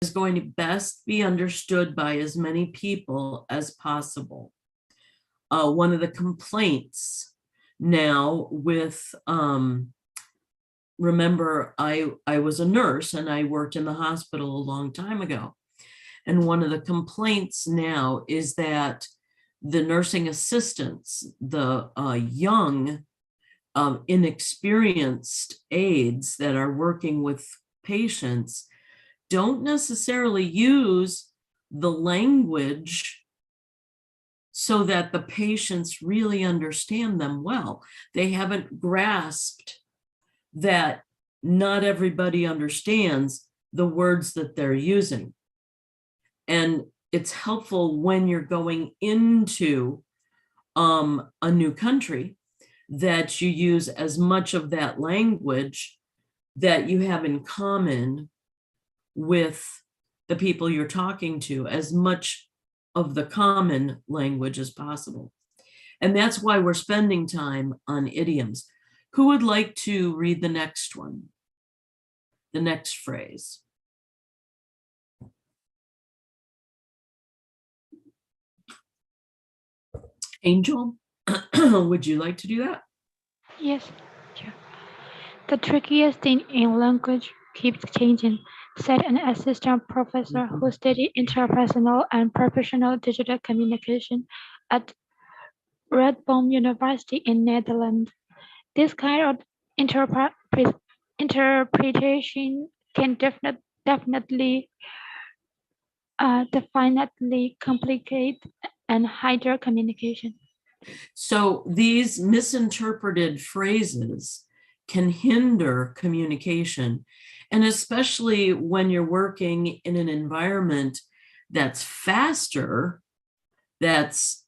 is going to best be understood by as many people as possible. One of the complaints now with, remember, I was a nurse and I worked in the hospital a long time ago. And one of the complaints now is that the nursing assistants, the young, inexperienced aides that are working with patients don't necessarily use the language so that the patients really understand them well. They haven't grasped that not everybody understands the words that they're using. And it's helpful when you're going into a new country that you use as much of that language that you have in common with the people you're talking to, as much of the common language as possible. And that's why we're spending time on idioms. Who would like to read the next one? The next phrase. Angel, would you like to do that? Yes, sure. The trickiest thing in language keeps changing, said an assistant professor who studied interpersonal and professional digital communication at Radboud University in Netherlands. This kind of interpretation can definitely definitely complicate and hinder communication. So these misinterpreted phrases can hinder communication, and especially when you're working in an environment that's faster, that's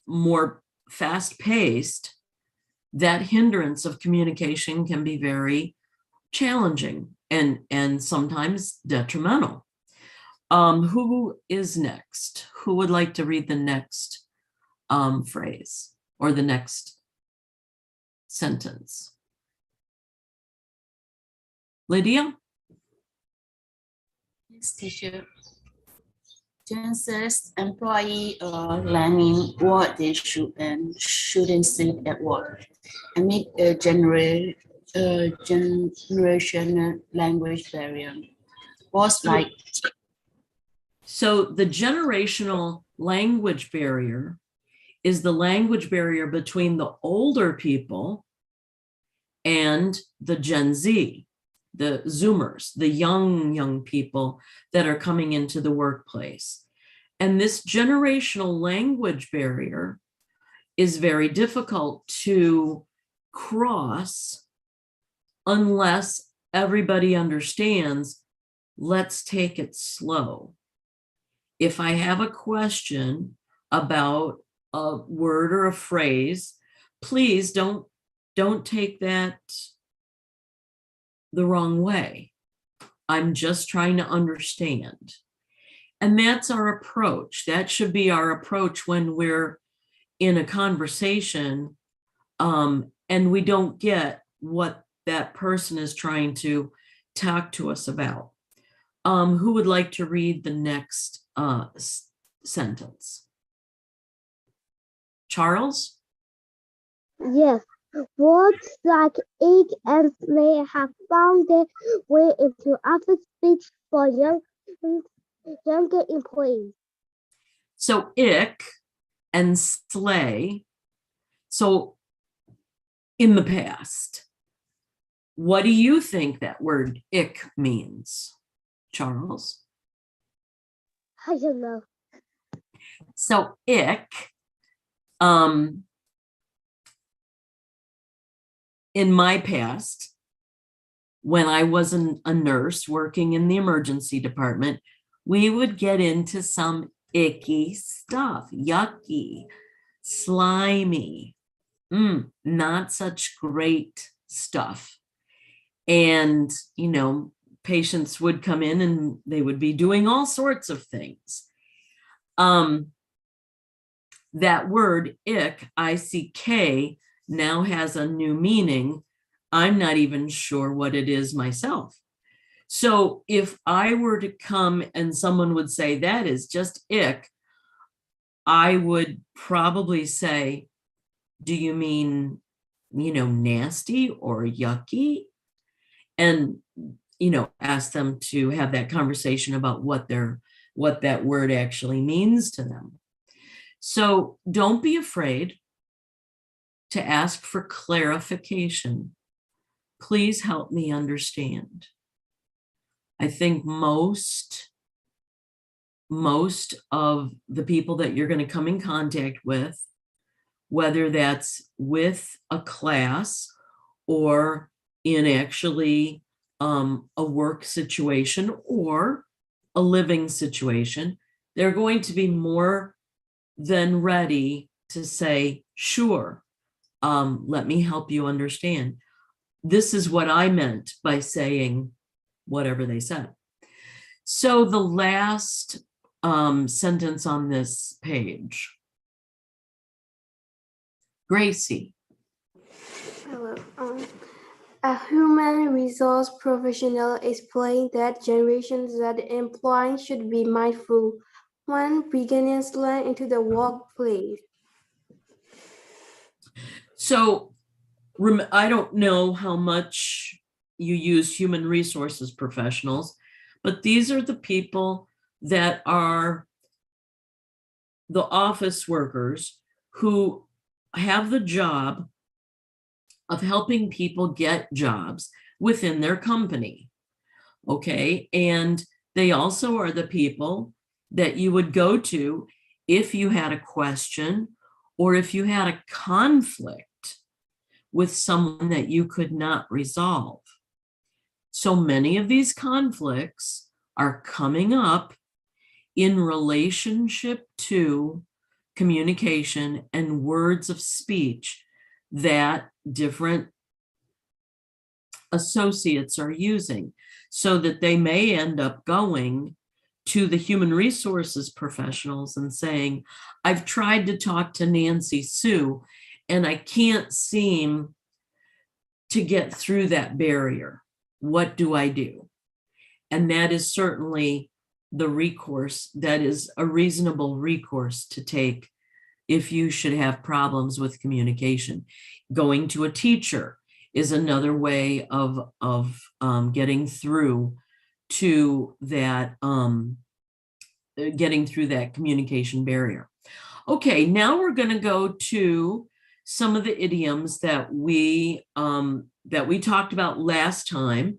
more fast-paced, that hindrance of communication can be very challenging and sometimes detrimental. Who is next? Who would like to read the next phrase or the next sentence? Lydia? Yes, teacher. Jen says employee are learning what they should and shouldn't say at work, amid a generational language barrier. Was like So the generational language barrier is the language barrier between the older people and the Gen Z, the Zoomers, the young people that are coming into the workplace. And this generational language barrier is very difficult to cross unless everybody understands, let's take it slow. If I have a question about a word or a phrase, please don't take that the wrong way. I'm just trying to understand. And that's our approach. That should be our approach when we're in a conversation and we don't get what that person is trying to talk to us about. Who would like to read the next sentence? Charles? Yes, words like egg and slay have found their way into office speech for younger employees. So ick and slay. So in the past, what do you think that word ick means, Charles? I don't know. So ick, in my past, when I wasn't a nurse working in the emergency department, we would get into some icky stuff, yucky, slimy, not such great stuff. And, patients would come in and they would be doing all sorts of things. That word ick, I-C-K, now has a new meaning. I'm not even sure what it is myself. So if I were to come and someone would say, that is just ick, I would probably say, do you mean, nasty or yucky? And, ask them to have that conversation about what that word actually means to them. So don't be afraid to ask for clarification. Please help me understand. I think most of the people that you're going to come in contact with, whether that's with a class or in actually a work situation or a living situation, they're going to be more than ready to say, sure, let me help you understand. This is what I meant by saying whatever they said. So the last sentence on this page. Gracie. Hello. A human resource professional explained that Generation Z employees should be mindful when beginners learn into the workplace. So I don't know how much you use human resources professionals, but these are the people that are the office workers who have the job of helping people get jobs within their company. Okay. And they also are the people that you would go to if you had a question or if you had a conflict with someone that you could not resolve. So many of these conflicts are coming up in relationship to communication and words of speech that different associates are using, so that they may end up going to the human resources professionals and saying, I've tried to talk to Nancy Sue and I can't seem to get through that barrier. What do I do? And that is certainly the recourse, that is a reasonable recourse to take if you should have problems with communication. Going to a teacher is another way of getting through to that, communication barrier. Okay, now we're going to go to some of the idioms that we talked about last time.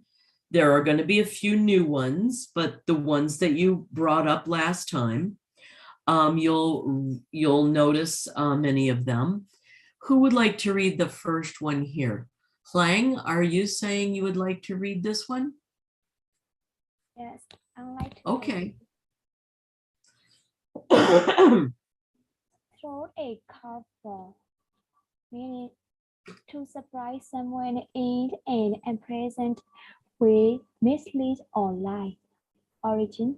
There are going to be a few new ones, but the ones that you brought up last time, you'll notice many of them. Who would like to read the first one here? Hlang, are you saying you would like to read this one? Yes, I like to. Okay. Throw a curveball, meaning to surprise someone in an unpleasant way, mislead or lie. Origin: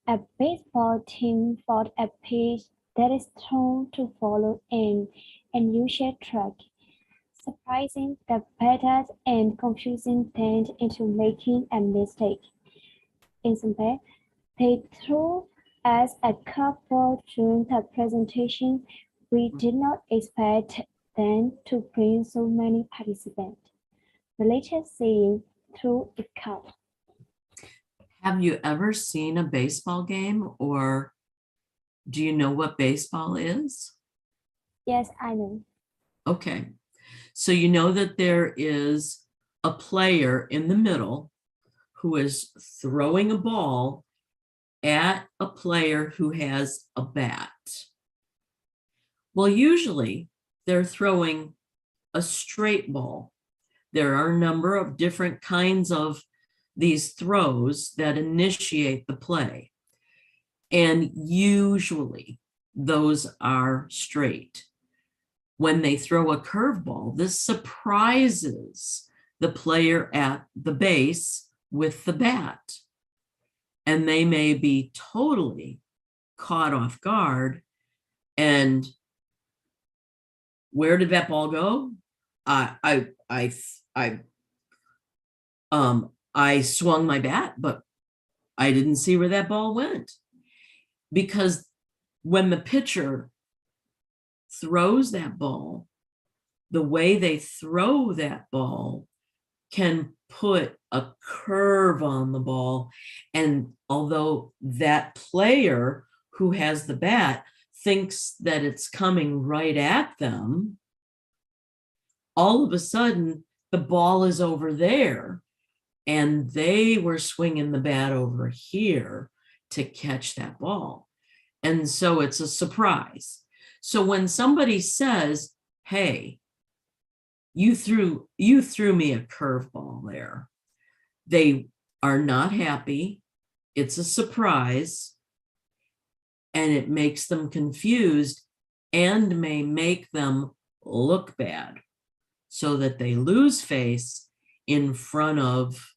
a baseball team fought a pitch that is thrown to follow an unusual track, surprising the batters and confusing them into making a mistake. Instead, they threw us a curveball during the presentation. We did not expect them to bring so many participants. Related saying, threw a curve. Have you ever seen a baseball game, or do you know what baseball is? Yes, I know. Okay. So you know that there is a player in the middle who is throwing a ball at a player who has a bat. Well, usually they're throwing a straight ball. There are a number of different kinds of these throws that initiate the play. And usually those are straight. When they throw a curveball, this surprises the player at the base with the bat. And they may be totally caught off guard. And where did that ball go? I swung my bat, but I didn't see where that ball went. Because when the pitcher throws that ball, the way they throw that ball can put a curve on the ball. And although that player who has the bat thinks that it's coming right at them, all of a sudden the ball is over there and they were swinging the bat over here to catch that ball. And so it's a surprise. So when somebody says, hey, you threw me a curveball there, they are not happy. It's a surprise, and it makes them confused and may make them look bad so that they lose face in front of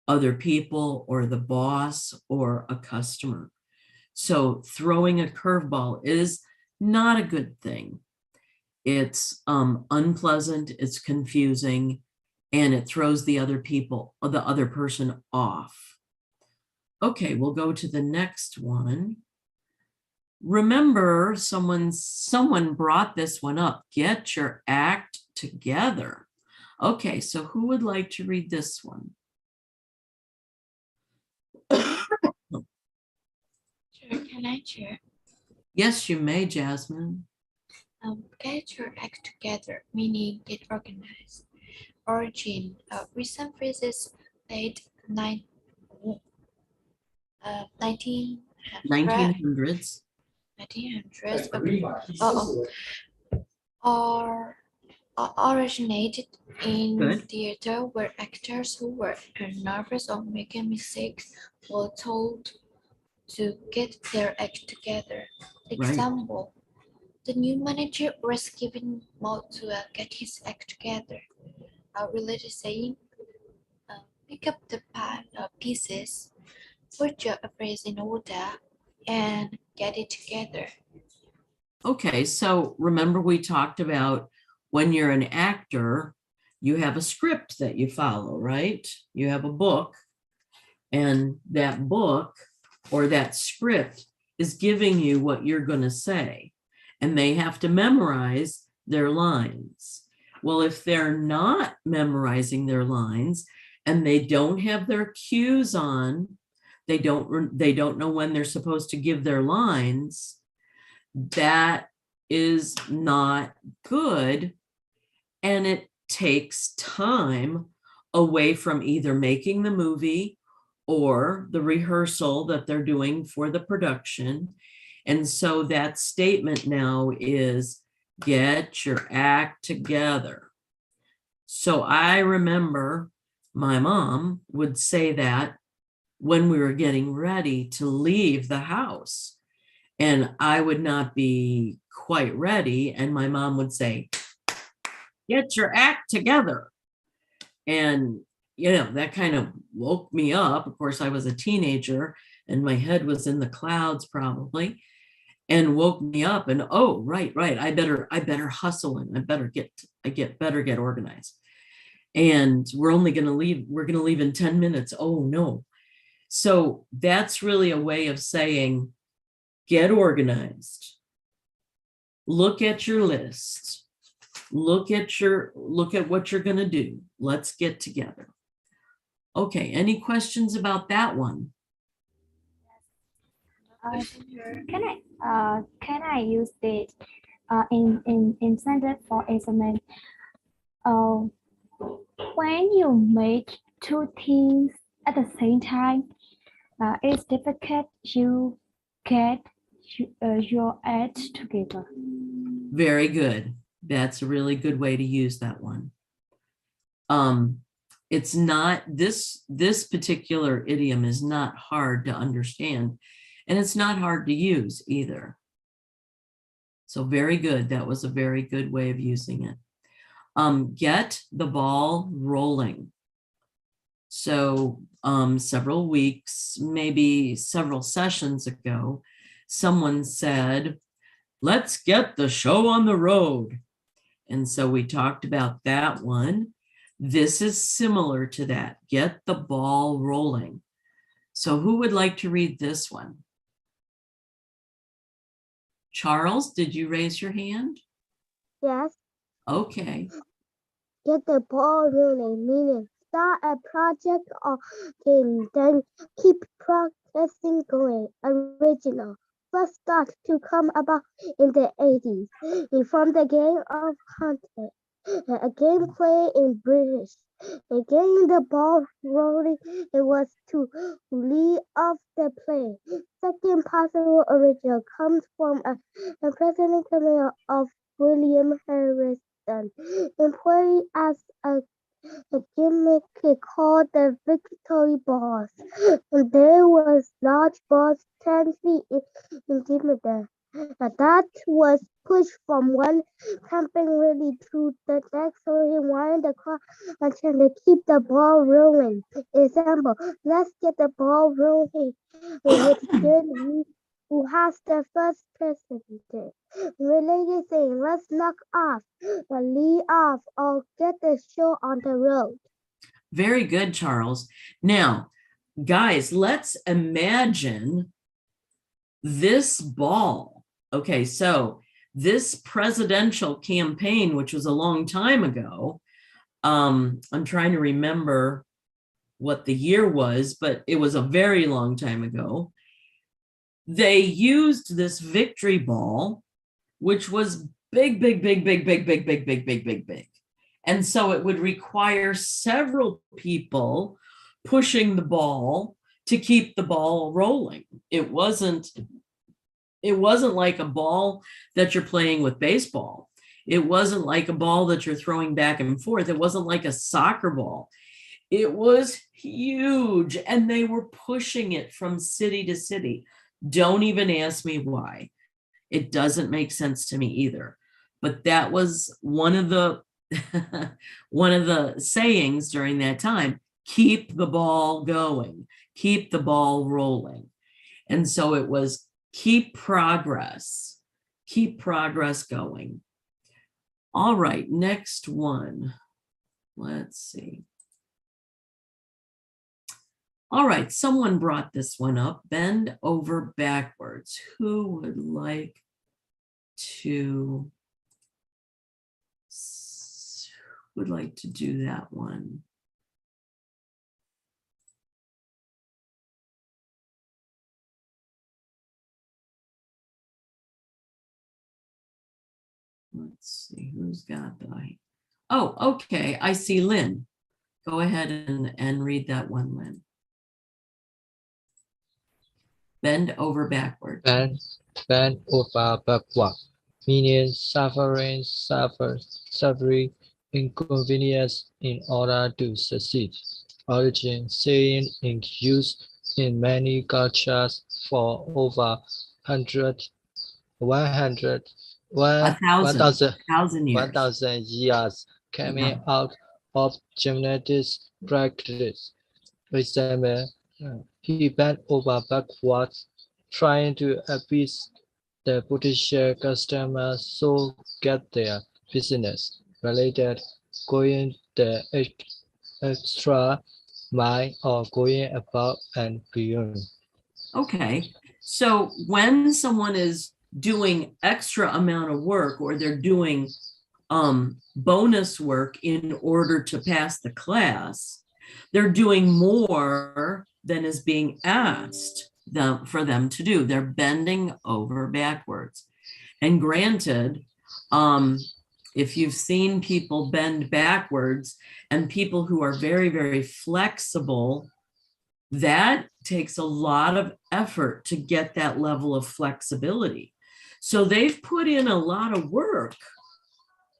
other people or the boss or a customer. So throwing a curveball is not a good thing. It's unpleasant, it's confusing, and it throws the other person off. Okay, we'll go to the next one. Remember, someone brought this one up. Get your act together. Okay, so who would like to read this one? Sure, can I share? Yes, you may, Jasmine. Get your act together, meaning get organized. Origin, recent phrases late 1900s 1900s. 1900s or originated in Good. theater where actors who were nervous or making mistakes were told to get their act together. Right. Example, the new manager was given more to get his act together. A related saying, pick up the pieces, put your affairs in order, and get it together. Okay, so remember we talked about when you're an actor, you have a script that you follow, right? You have a book, and that book or that script is giving you what you're going to say, and they have to memorize their lines. Well, if they're not memorizing their lines and they don't have their cues on, they don't know when they're supposed to give their lines, that is not good, and it takes time away from either making the movie or the rehearsal that they're doing for the production. And so that statement now is get your act together. So I remember my mom would say that when we were getting ready to leave the house, and I would not be quite ready, and my mom would say, get your act together. And, that kind of woke me up. Of course, I was a teenager and my head was in the clouds probably, and woke me up, and oh, right. I better hustle, and I better get organized. And we're going to leave in 10 minutes. Oh no. So that's really a way of saying, get organized. Look at your list. Look at what you're going to do. Let's get together. Okay, any questions about that one? Can I use this in sentence, for example, when you make two things at the same time, it's difficult to get your act together. Very good. That's a really good way to use that one. It's not, this particular idiom is not hard to understand, and it's not hard to use either. So very good. That was a very good way of using it. Get the ball rolling. So several weeks, maybe several sessions ago, someone said, let's get the show on the road. And so we talked about that one. This is similar to that. Get the ball rolling. So who would like to read this one? Charles, did you raise your hand? Yes. Okay. Get the ball rolling, meaning start a project or game, then keep progressing going. Original. First start to come about in the 80s. It formed the game of content, a gameplay in British. Getting the ball rolling, it was to lead off the play. Second possible original comes from a president of William Harrison, employed as a gimmick called the Victory Balls. There was large balls 10 feet in diameter. That was pushed from one camping really to the next, so he wanted the car until they keep the ball rolling. Example, let's get the ball rolling with Jeremy, who has the first person. Related thing, let's knock off, lead off, or get the show on the road. Very good, Charles. Now, guys, let's imagine this ball. Okay, so this presidential campaign, which was a long time ago, I'm trying to remember what the year was, but it was a very long time ago. They used this victory ball, which was big, big, big, big, big, big, big, big, big, big, big. And so it would require several people pushing the ball to keep the ball rolling. It wasn't like a ball that you're playing with baseball. It wasn't like a ball that you're throwing back and forth. It wasn't like a soccer ball. It was huge, and they were pushing it from city to city. Don't even ask me why. It doesn't make sense to me either. But that was one of the one of the sayings during that time. Keep the ball going. Keep the ball rolling. And so it was keep progress going. All right, next one. Let's see. All right, someone brought this one up. Bend over backwards. Who would like to do that one? Let's see who's got the. Oh, okay. I see Lynn. Go ahead and read that one, Lynn. Bend over backward. Bend over backward, meaning suffering inconvenience in order to succeed. Origin saying in use in many cultures for over 100 1,000 years, coming out of gymnastics practice. Example, he bent over backwards, trying to appease the potential customers so get their business related, going the extra mile or going above and beyond. Okay, so when someone is doing extra amount of work, or they're doing bonus work in order to pass the class, they're doing more than is being asked for them to do. They're bending over backwards. And granted, if you've seen people bend backwards, and people who are very, very flexible, that takes a lot of effort to get that level of flexibility. So they've put in a lot of work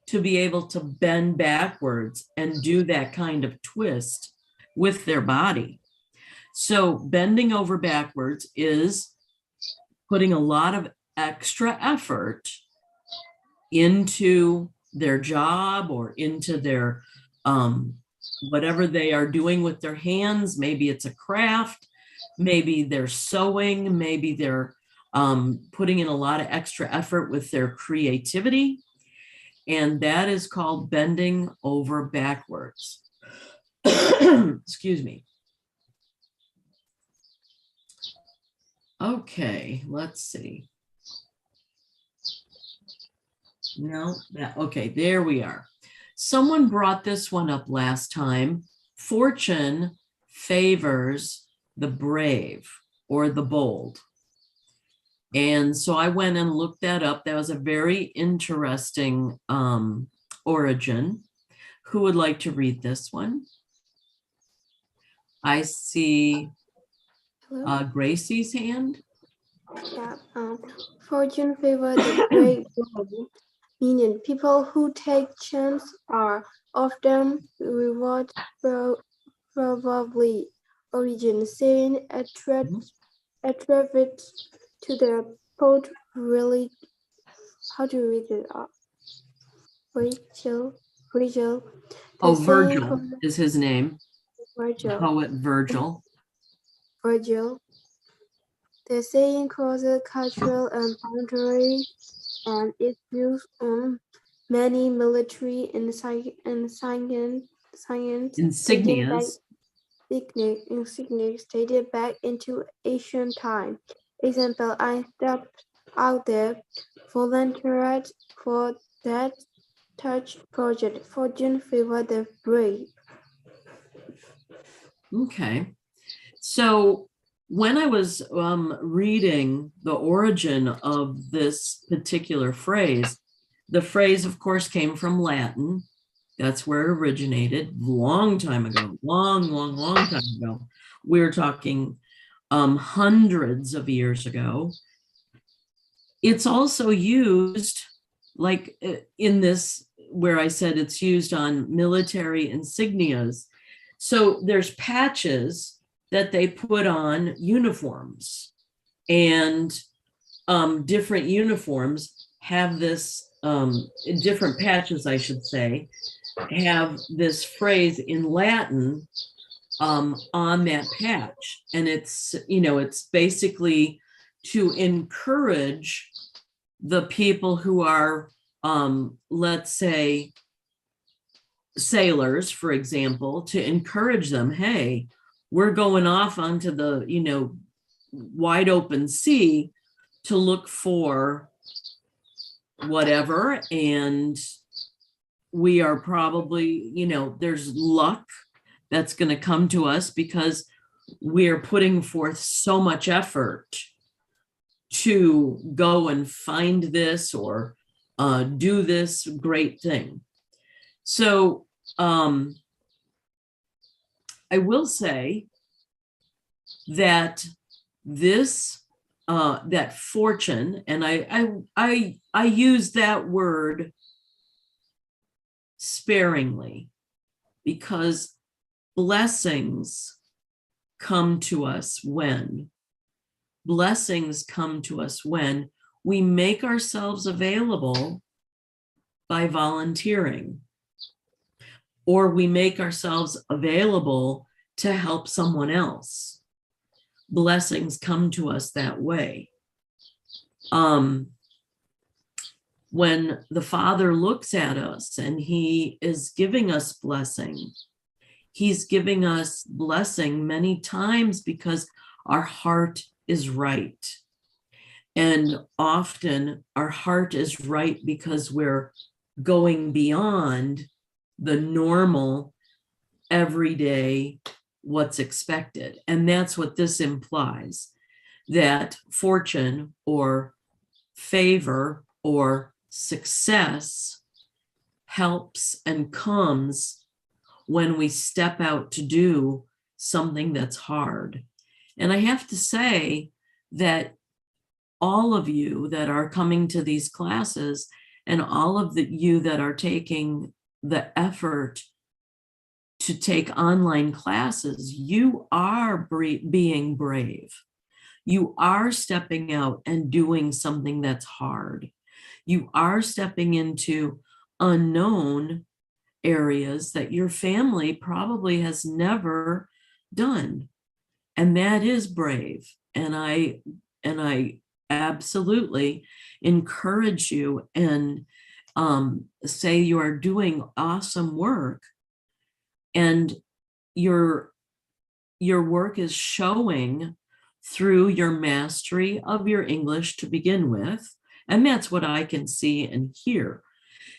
to be able to bend backwards and do that kind of twist with their body. So bending over backwards is putting a lot of extra effort into their job or into their whatever they are doing with their hands. Maybe it's a craft, maybe they're sewing, maybe they're putting in a lot of extra effort with their creativity. And that is called bending over backwards. Excuse me. Okay, let's see. No, that, okay, there we are. Someone brought this one up last time. Fortune favors the brave or the bold. And so I went and looked that up. That was a very interesting origin. Who would like to read this one? I see Hello? Gracie's hand. Yeah, fortune favor the brave, meaning people who take chance are often rewarded probably origin saying attribute to the poet really, how to read it up? Virgil. Oh, The saying Virgil is his name. Virgil. Poet Virgil. The saying crosses cultural and boundary and is used on many military and science Insignias. insignias dated back into ancient time. Example, I stepped out there, volunteered for that touch project. Fortune favor the brave. Okay. So when I was reading the origin of this particular phrase, the phrase, of course, came from Latin. That's where it originated long time ago, long time ago. We're talking hundreds of years ago. It's also used like in this, where I said it's used on military insignias. So there's patches that they put on uniforms, and different uniforms have this, different patches, I should say, have this phrase in Latin on that patch. And it's, it's basically to encourage the people who are, let's say, sailors, for example, to encourage them, hey, we're going off onto the, wide open sea to look for whatever. And we are probably, there's luck that's going to come to us because we're putting forth so much effort to go and find this or do this great thing. So I will say that this, that fortune, and I use that word sparingly because blessings come to us when we make ourselves available by volunteering, or we make ourselves available to help someone else. Blessings come to us that way. When the Father looks at us and he is giving us blessing, he's giving us blessing many times because our heart is right. And often our heart is right because we're going beyond the normal, everyday, what's expected. And that's what this implies, that fortune or favor or success helps and comes when we step out to do something that's hard. And I have to say that all of you that are coming to these classes and all of you that are taking the effort to take online classes, you are being brave. You are stepping out and doing something that's hard. You are stepping into unknown areas that your family probably has never done. And that is brave. And I absolutely encourage you and say you are doing awesome work. And your work is showing through your mastery of your English to begin with. And that's what I can see and hear.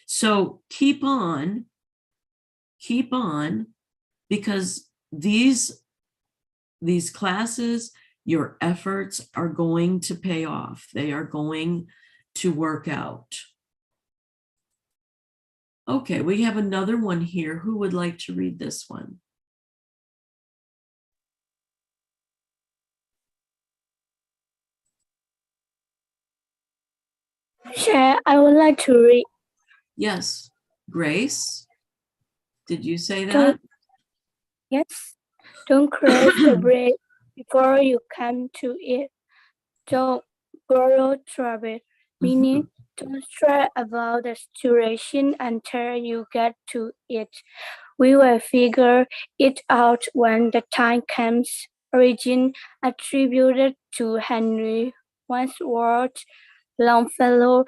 So keep on, because these classes, your efforts are going to pay off. They are going to work out. Okay, we have another one here. Who would like to read this one? Chair, I would like to read. Yes, Grace, did you say that? Don't, yes. Don't cross the bridge before you come to it. Don't borrow trouble, meaning don't stress about the situation until you get to it. We will figure it out when the time comes. Origin attributed to Henry Wadsworth Longfellow,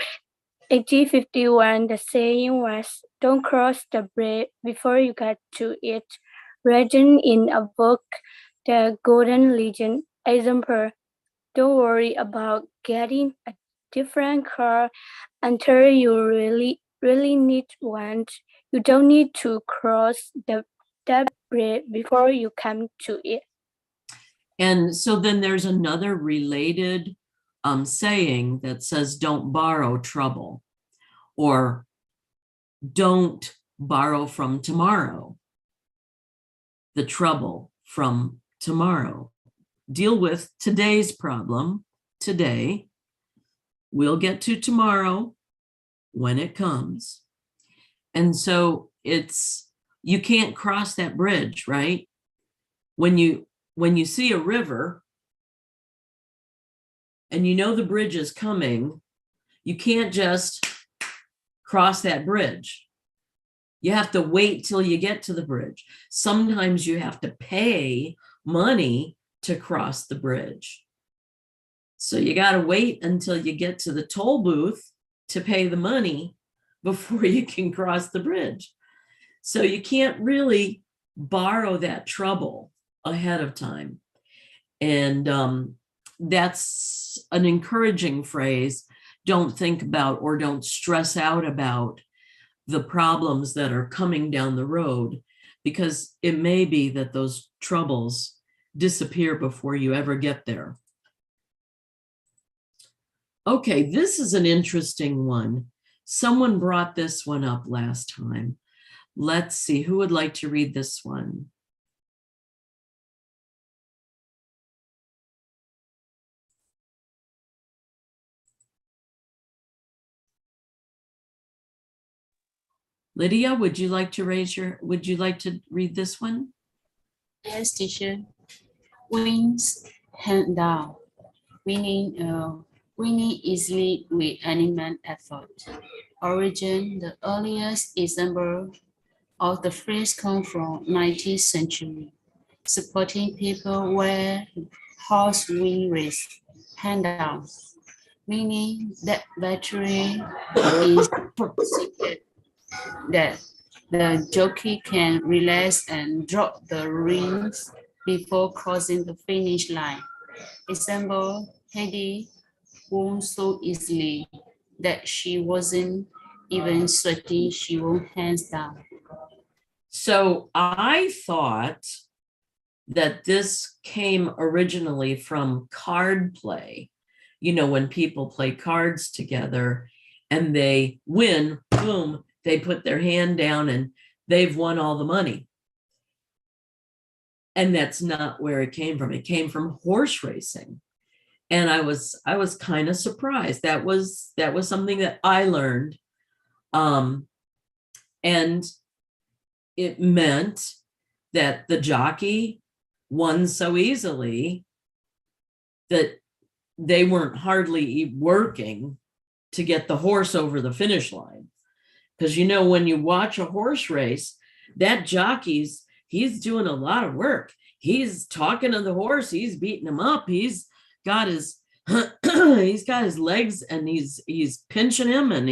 1851. The saying was, "Don't cross the bridge before you get to it." Written in a book, The Golden Legend. Example: don't worry about getting a different car until you really need one. You don't need to cross that bridge before you come to it. And so then there's another related saying that says, don't borrow trouble, or don't borrow from tomorrow, the trouble from tomorrow. Deal with today's problem today. We'll get to tomorrow when it comes. And so you can't cross that bridge, right? When you see a river and you know the bridge is coming, you can't just cross that bridge. You have to wait till you get to the bridge. Sometimes you have to pay money to cross the bridge. So you got to wait until you get to the toll booth to pay the money before you can cross the bridge. So you can't really borrow that trouble ahead of time. And that's an encouraging phrase. Don't think about or don't stress out about the problems that are coming down the road, because it may be that those troubles disappear before you ever get there. Okay, this is an interesting one. Someone brought this one up last time. Let's see, who would like to read this one? Lydia, would you like to read this one? Yes, teacher. Wings hand down, winning easily with animal effort. Origin: the earliest example of the phrase comes from 19th century. Supporting people where horse wing race, hand down, meaning that battery is secret, that the jockey can relax and drop the reins before crossing the finish line. Example: Heidi won so easily that she wasn't even sweating, she won hands down. So I thought that this came originally from card play. You know, when people play cards together and they win, boom, they put their hand down and they've won all the money. And that's not where it came from. It came from horse racing. And I was kind of surprised. That was something that I learned. And it meant that the jockey won so easily that they weren't hardly working to get the horse over the finish line. Because, you know, when you watch a horse race, that jockey's, he's doing a lot of work. He's talking to the horse. He's beating him up. He's got his he's got his legs and he's pinching him and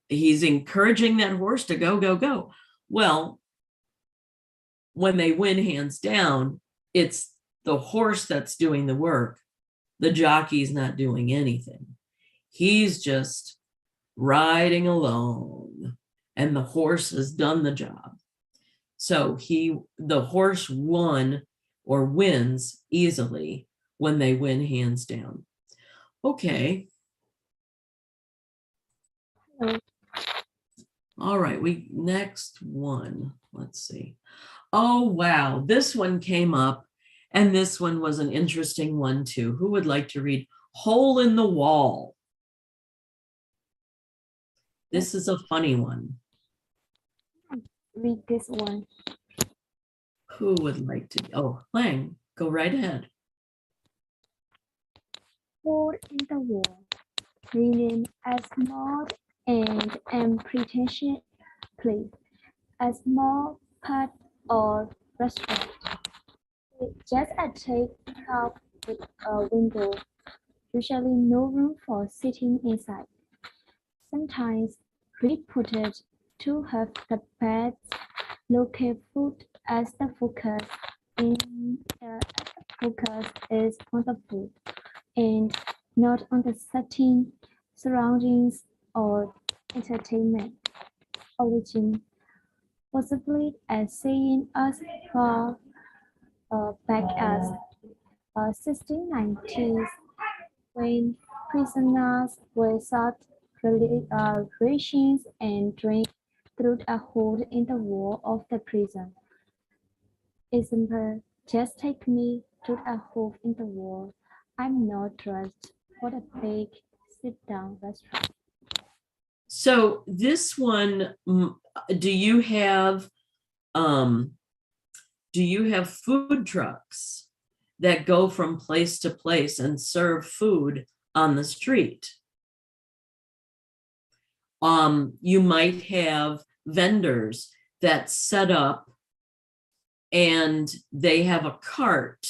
he's encouraging that horse to go. Well, when they win hands down, it's the horse that's doing the work. The jockey's not doing anything. He's just riding alone, and the horse has done the job. So the horse won or wins easily when they win hands down. Okay. All right, next one. Let's see. Oh, wow. This one came up, and this one was an interesting one too. Who would like to read Hole in the Wall? This is a funny one. Read this one. Who would like to? Oh, Lang, go right ahead. Hole in the wall, meaning a small and unpretentious place, a small part or restaurant. It's just a take-out with a window, usually no room for sitting inside. Sometimes reported to have the best local food as the focus is on the food and not on the setting, surroundings, or entertainment. Origin, possibly as saying as far back as 1690s, when prisoners were served rations and drink through a hole in the wall of the prison. Example, just take me through a hole in the wall. I'm not dressed for a big sit-down restaurant. So this one, do you have food trucks that go from place to place and serve food on the street? You might have vendors that set up and they have a cart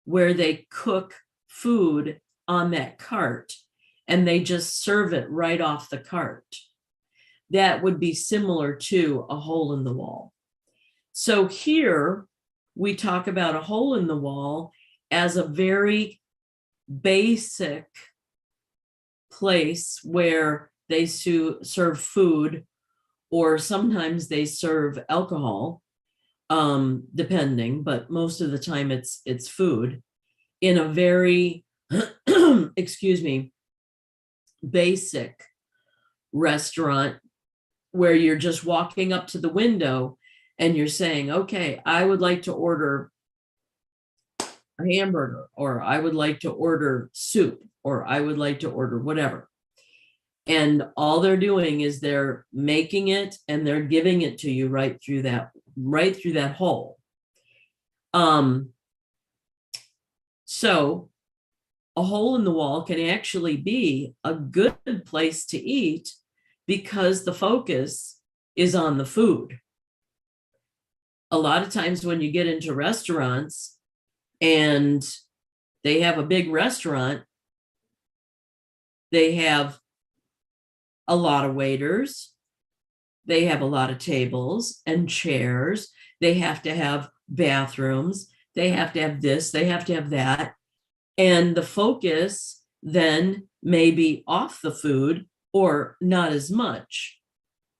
where they cook food on that cart and they just serve it right off the cart. That would be similar to a hole in the wall. So here we talk about a hole in the wall as a very basic place where they serve food, or sometimes they serve alcohol, depending, but most of the time it's food in a very, excuse me, basic restaurant where you're just walking up to the window and you're saying, okay, I would like to order a hamburger, or I would like to order soup, or I would like to order whatever. And all they're doing is they're making it and they're giving it to you right through that hole. So a hole in the wall can actually be a good place to eat because the focus is on the food. A lot of times when you get into restaurants and they have a big restaurant, they have a lot of waiters, they have a lot of tables and chairs, they have to have bathrooms, they have to have this, they have to have that. And the focus then may be off the food or not as much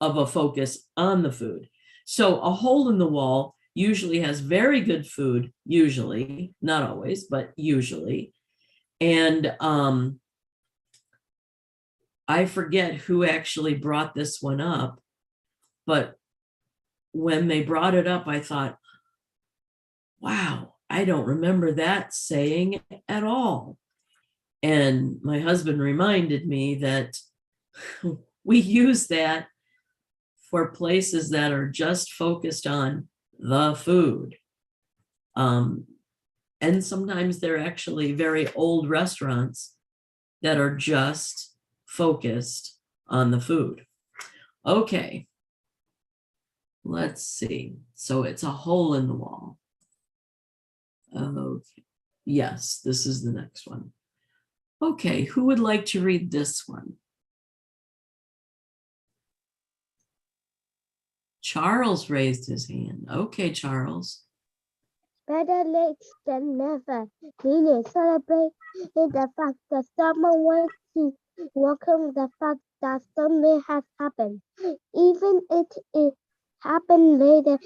of a focus on the food. So a hole in the wall usually has very good food, usually, not always, but usually. And I forget who actually brought this one up, but when they brought it up, I thought, wow, I don't remember that saying at all. And my husband reminded me that we use that for places that are just focused on the food. And sometimes they're actually very old restaurants that are just focused on the food. Okay, let's see. So it's a hole in the wall. Okay, yes, this is the next one. Okay, who would like to read this one? Charles raised his hand. Okay, Charles. Better late than never. Meaning celebrate the fact that someone wants to welcome the fact that something has happened. Even if it happened later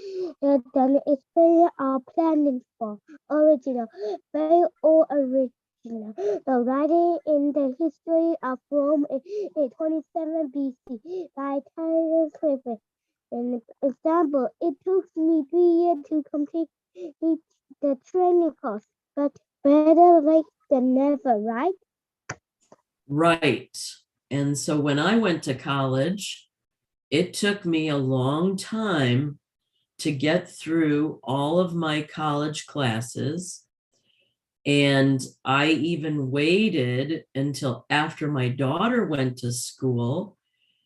than expected or planning for. Original. Very old original. The writing in the history of Rome in 27 BC by Tyler Clifford. An example, it took me 3 years to complete the training course, but better late than never, right? Right. And so when I went to college, it took me a long time to get through all of my college classes. And I even waited until after my daughter went to school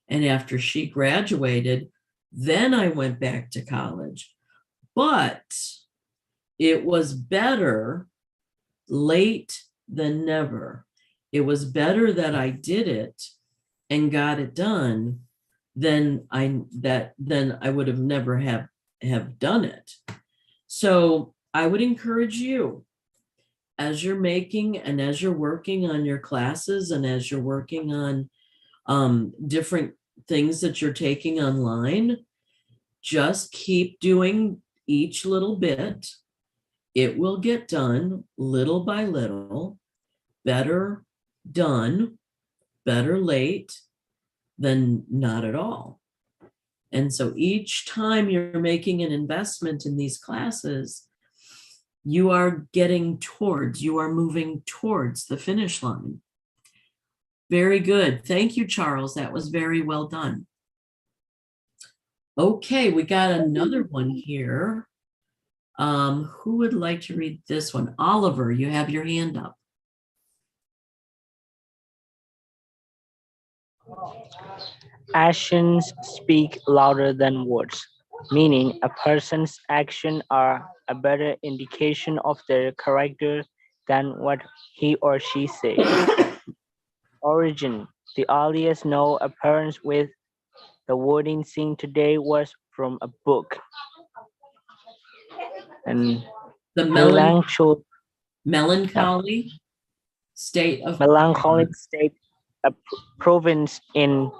and after she graduated, then I went back to college. But it was better late than never. It was better that I did it and got it done than I would have never have done it. So I would encourage you, as you're making and as you're working on your classes and as you're working on different things that you're taking online, just keep doing each little bit. It will get done little by little. Better done, better late than not at all. And so each time you're making an investment in these classes, you are moving towards the finish line. Very good. Thank you, Charles. That was very well done. Okay, we got another one here. Who would like to read this one? Oliver, you have your hand up. Actions speak louder than words, meaning a person's actions are a better indication of their character than what he or she says. Origin: the earliest known appearance with the wording seen today was from a book. And The melancholy state of melancholic state, a province in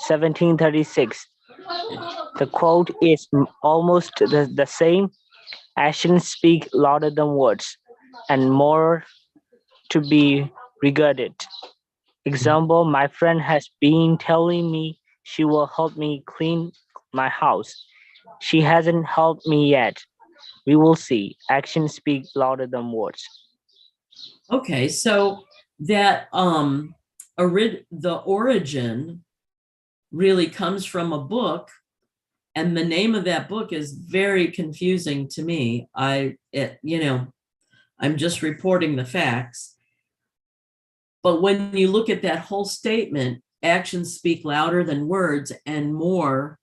1736. The quote is almost the same. Actions speak louder than words, and more to be regarded. Example, my friend has been telling me she will help me clean my house. She hasn't helped me yet. We will see. Actions speak louder than words. Okay, so that the origin really comes from a book, and the name of that book is very confusing to me. I'm just reporting the facts. But when you look at that whole statement, actions speak louder than words and more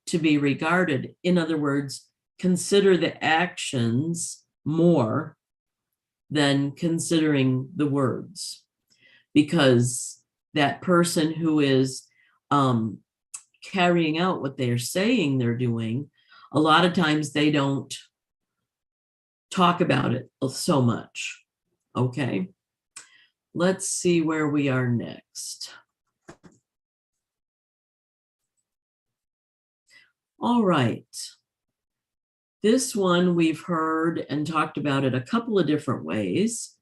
to be regarded. In other words, consider the actions more than considering the words, because that person who is carrying out what they're saying they're doing, a lot of times they don't talk about it so much. Okay, let's see where we are next. All right. This one we've heard and talked about it a couple of different ways.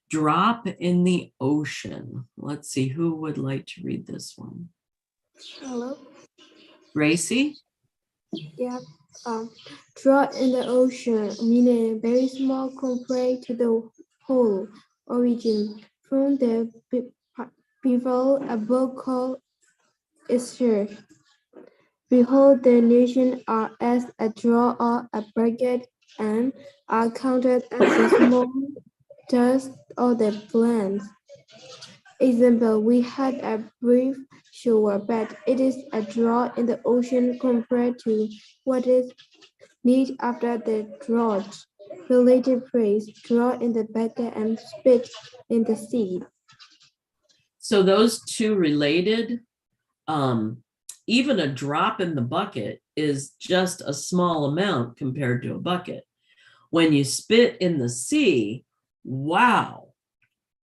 Drop in the ocean. Let's see, who would like to read this one? Hello. Gracie? Yeah. Drop in the ocean, meaning very small compared to the whole. Origin from the Bible, a book called Esther. Behold, the nations are as a draw or a bracket, and are counted as the small dust of the plants. Example, we had a brief shower, but it is a draw in the ocean compared to what is needed after the drought. Related phrase, draw in the bucket and spit in the sea. So those two related, even a drop in the bucket is just a small amount compared to a bucket. When you spit in the sea, wow,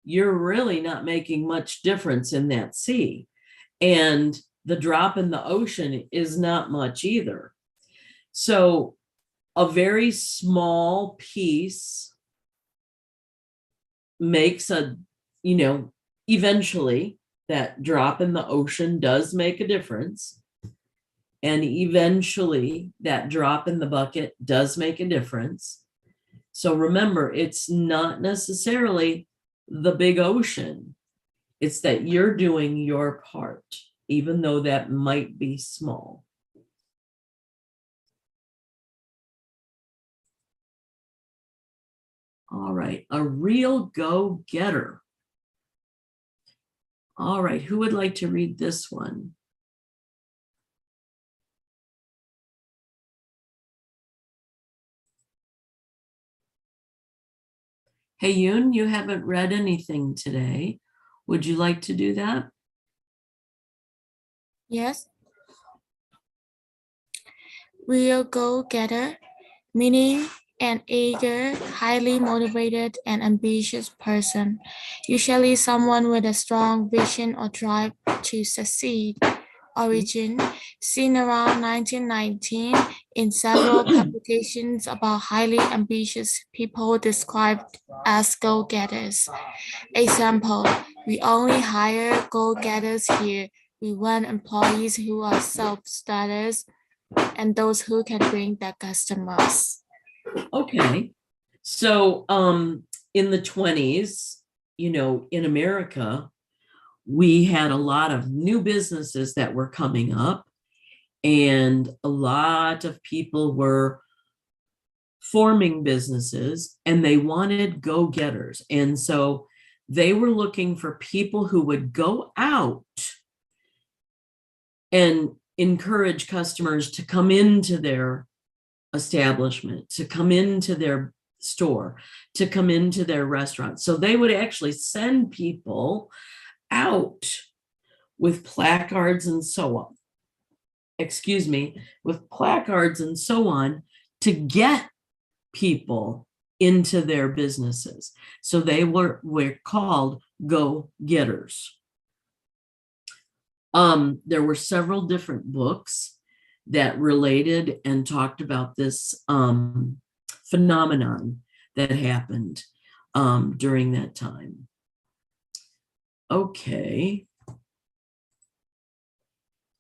you're really not making much difference in that sea. And the drop in the ocean is not much either. So a very small piece makes a, eventually that drop in the ocean does make a difference. And eventually that drop in the bucket does make a difference. So remember, it's not necessarily the big ocean. It's that you're doing your part, even though that might be small. All right, a real go-getter. All right, who would like to read this one? Hey, Yoon, you haven't read anything today. Would you like to do that? Yes. Real go-getter, meaning an eager, highly motivated, and ambitious person, usually someone with a strong vision or drive to succeed. Origin, seen around 1919 in several publications about highly ambitious people described as go-getters. Example, we only hire go-getters here. We want employees who are self-starters and those who can bring their customers. Okay. So in the 20s, in America, we had a lot of new businesses that were coming up, and a lot of people were forming businesses, and they wanted go-getters. And so they were looking for people who would go out and encourage customers to come into their establishment, to come into their store, to come into their restaurant. So they would actually send people out with placards and so on. With placards and so on to get people into their businesses. So they were called go-getters. There were several different books that related and talked about this phenomenon that happened during that time. Okay.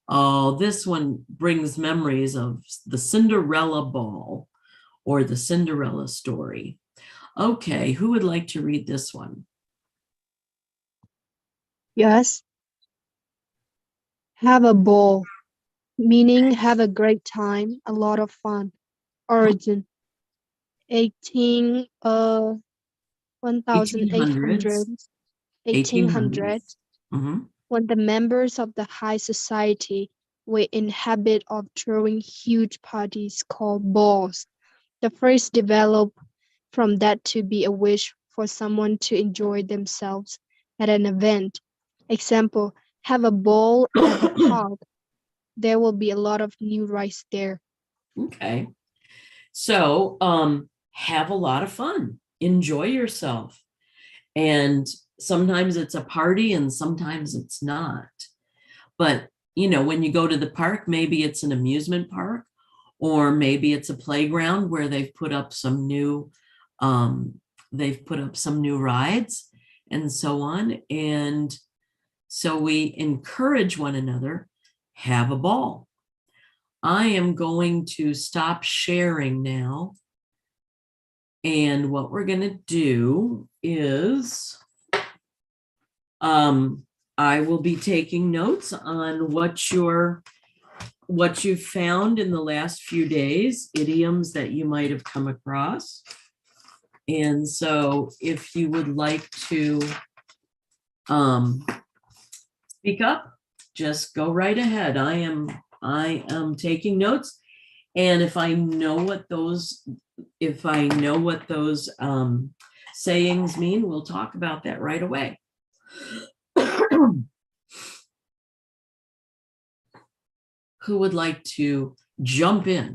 Oh, this one brings memories of the Cinderella ball or the Cinderella story. Okay, who would like to read this one? Yes. Have a ball, meaning have a great time, a lot of fun. Origin, 1800s. Mm-hmm. When the members of the high society were in habit of throwing huge parties called balls. The phrase developed from that to be a wish for someone to enjoy themselves at an event. Example, have a ball at the park. There will be a lot of new rides there. Okay. So have a lot of fun. Enjoy yourself. And sometimes it's a party and sometimes it's not. But, when you go to the park, maybe it's an amusement park, or maybe it's a playground where they've put up some new rides and so on. And so we encourage one another, have a ball. I am going to stop sharing now. And what we're going to do is I will be taking notes on what you've found in the last few days, idioms that you might have come across. And so if you would like to speak up, just go right ahead. I am taking notes. And if I know what those sayings mean, we'll talk about that right away. Who would like to jump in.